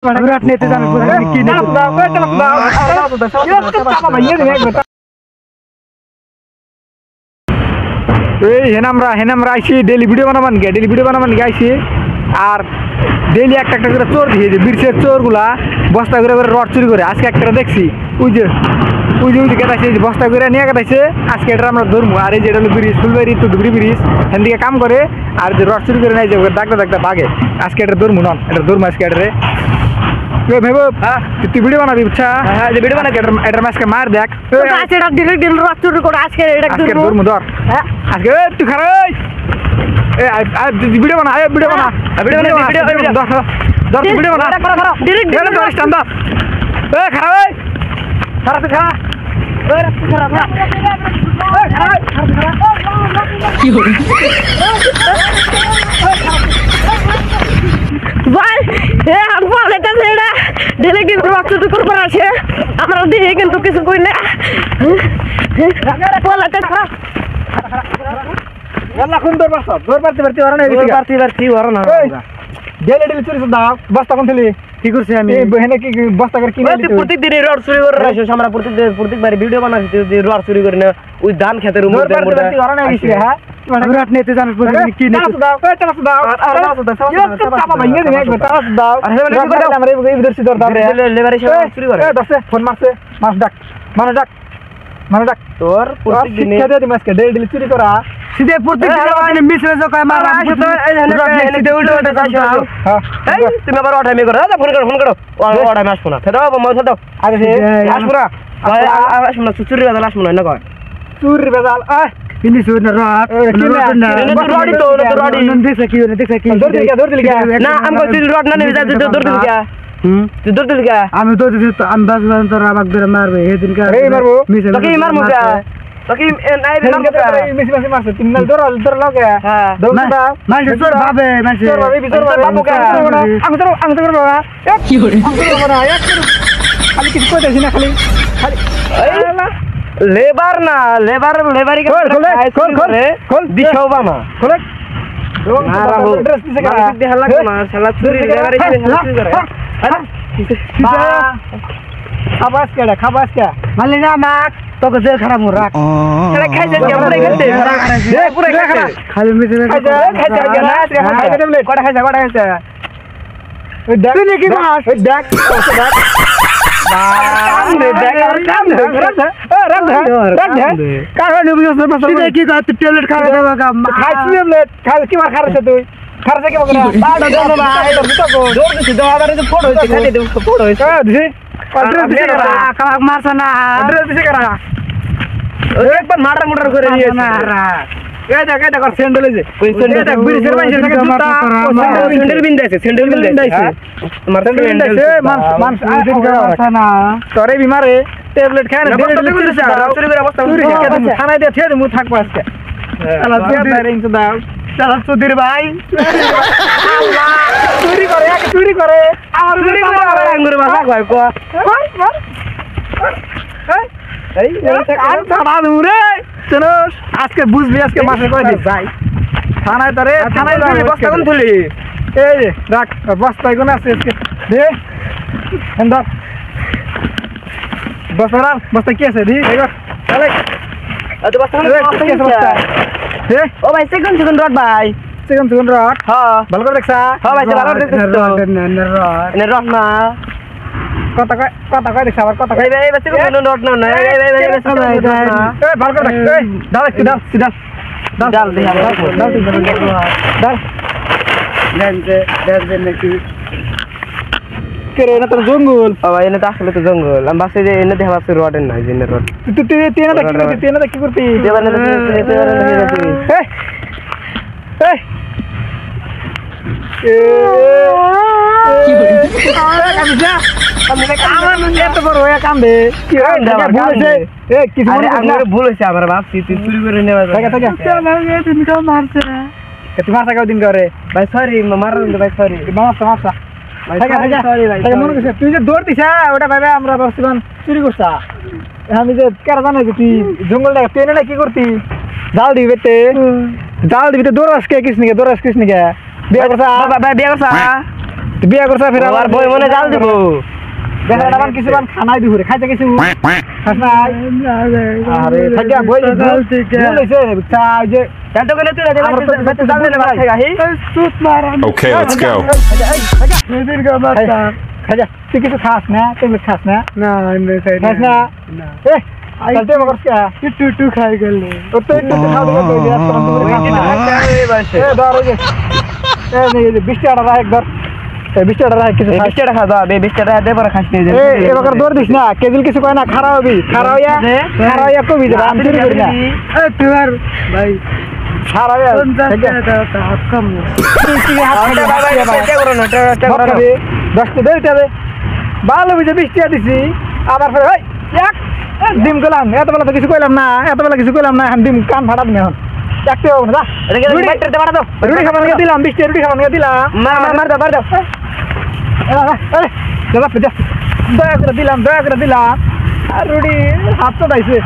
विराट नेते जाने हेनामरा आइसी daily video बानाबान गया आइसी और डेली एक करे चोर दिए बिरसेर चोरगुला बस्ता करे रड चुरी करे आज के एक देखी उजे केटाइছে बस्ता করে নিয়ে কেটাইছে আজকে এটা আমরা ধরমু আর এই যেটা হলো ব্রিজ ফুলবাড়ি টুডুগরি ব্রিজ এখান থেকে কাম করে আর যে রড চুরি করে নাই যে ডাকতে ভাগে আজকে এটা ধরমু নন এটা ধরমু আজকে এটা রে এ ভাইবো তুই ভিডিও বানাবি বুঝছা হ্যাঁ যে ভিডিও বানা এটা আজকে মার দেখ আজকে এটা ডিরেক্ট দিন রড চুরি করে আজকে এটা ধরমু ধর হ্যাঁ আজকে তুই খারাই এ ভিডিও বানা ভিডিও বানা ধর ভিডিও বানা ডিরেক্ট ধর স্ট্যান্ড আপ এ খারাই খারাপ তুই খারাপ বস্তা কোন থলি কি করছি আমি বহেনে কি বস্তা করে কিনে তুই প্রত্যেকদিন রড চুরি করে রাখছিস আমরা প্রত্যেকবার ভিডিও বানাচ্ছি তুই রড চুরি করে না ওই ধান খেতের উপর তুই ওরা গেছিস হ্যাঁ বিরাট নেতে জানিস কি নেতে দাও দাও আর চাপা ভাঙিয়ে দিবি একবার দাও আর আমরা এই বিদেশি দর দাও লেবারে চুরি করে এ দসে ফোন মারছে মানে ডাক তোর প্রত্যেকদিন শিক্ষা দে দিমাস কে ডেলি চুরি করা সিধে প্রত্যেকদিন মিসরে যো কয় মার সিধে উল্টো উল্টো যাও এই তুমি আবার অটাইমে করো ফোন করো অটাইমে আসবো না দাও মই দাও আরে আসবো না আসবো না চুরি বেজাল আসবো না কয় চুরি বেজাল ইনি চুরি না রড তো রড দেখছ কি ধর দিলি না আমি তুই রড না নিয়ে যা ধর দিলি কে তুই ধর দিলি কে আমি তো আমি বাস তোর আমাক ধরে মারবে এই দিন কা মারবো তোকে মারমু কে তোকে নাই মারমু কে মিছি মারছে তিন নাল ধর লাগে হ্যাঁ দৌড়া মারছে চোর ভাবে ভিতর বাবু কে আমি তো বাবা কি করে বাবা এক খালি কিছু কই দেছি না খালি লেবার না লেবারি কে খোল দিছাও বামা খোল ড্রেস দিছে কা দেখ লাগবে না শালা চুরি লেবারি কে চুরি করে খাবাস কে মালি না মাক তোকে জেল খারাপ হো রাখ চলে খাইছে কে পুরো খেতে পুরো খাইছে খালি মিছে খাইছে না খাইছে ট্যাবলেট কটা খাইছে ওই দেখ তুই কি মাস ওই দেখ ট্যাবলেট খাওয়া খাইছি ট্যাবলেট খাই কি মার খারাপ তুই খারাপ কি বকরা বাড়া দাও না এটা ভিতর গো দৌড় দিছি দাও আবার এই ফটো হইছে খাইতে দেব ফটো হইছে দিছি অ্যাড্রেস দিছে করা কাক মারছ না অ্যাড্রেস দিছে করা একবার মার্ডার করে নিয়েছে মারা এই দেখ স্যান্ডেল এই যে ওই স্যান্ডেল দেখ ব্রিজের বাইরে থেকে জুতা স্যান্ডেল বিন্দাইছে তোমার স্যান্ডেল বিন্দাইছে মান দিন করা না তোরে বিমারে ট্যাবলেট খায় না চুরি করে অবস্থা খানায় দিয়ে ছেড়ে মু থাকবো আজকে আল্লাহ চুরি দাও চালা চুদির ভাই আল্লাহ চুরি করে আর চুরি করে আবার আঙ্গুর ভাষা কয় কো এই কান ছাড়া দূরে চলো আজকে বুঝবি আজকে মাসে কয় দিস ভাই থানায় তুই বস্তা কোন তুলি এই যে রাখ বস্তায় কোন আছে আজকে দে এন্ডা বস্তা কি আছে দি এগর চলে আজ বস্তা কি আছে বস্তা এ ও ভাই সেকেন্ড রড ভাই সেকেন্ড রড হ্যাঁ ভালো করে দেখছা হ্যাঁ ভাই ভালো করে দেখছো রড না কথা কয় দেখছ আবার কথা কই ভাই সেকেন্ড রড না এই ভালো করে দেখ এই দাও সিধা ডাল দে ডাল দেন নাকি করে না তোর জঙ্গল বাবা এনে তো আসলে তো জঙ্গল আমি ভাবছি যে এনে দেখা ভাবছি রড না যে রড তুই তেনা কি করতি দেবানে কি ভুল হয়েছে আমার ভাবছি তুই চুরি করে নেওয়া ভাই সরি ভাই সরি তুই যে দৌড় দিছা ওটা ভাবে আমরা ভাবছিলাম চুরি করছা আমি যে কারা জানো যে তুই জঙ্গল টেনে না কি করতি জাল দিবি দৌড়াস কে কৃষ্ণকে বিয়ে করছা বিয়া করছ ফের আবার বই মনে জাল দিব দেখা আবার কিছু বান খানাই দিব রে খাইতে কিছু খাস নাই আরে থাকি বই জাল থেকে বলেছে চাই যে এত করে তুই রে জাল দিলে ভাই খাই সুত মার Okay, let's go. এদিন গো বাচ্চা খাজা তুই কিছু খাস না তুই খাস না না খাস না এ চলতে মগর কে টু খাই গেল ও তো একটু খাও দিও তো এ ধর এ নে 20 টাকা রাখ ধর 20 টাকা রাখ কিছু 20 টাকা দাও 20 টাকা দে পরে খাস নিয়ে যা এ এবার দৌড় দিস না কেজিল কিছু কয় না খারাপ হবি খারাইয়া কবি দে আমি চুরি করি না এ তুই আর ভাই খারাইয়া হাত কম তুই হাত করো না টা করো না 10 টাকা দে ভালো বুঝে 20 টাকা দিছি আবার ফের ওই এক ডিম গলাম এতবেলা তো কিছু কইলাম না এতবেলা কিছু কইলাম না এখন ডিম কান ফাটা দিন এখন দেখতে হবে না রুটি বাইটতে পারা দাও রুটি খাবার নিয়ে দিলাম 20 রুটি খাবার নিয়ে দিলাম মার দাও আরে দাদা দয়া করে দিলাম আর রুটি হাত তো দাইছে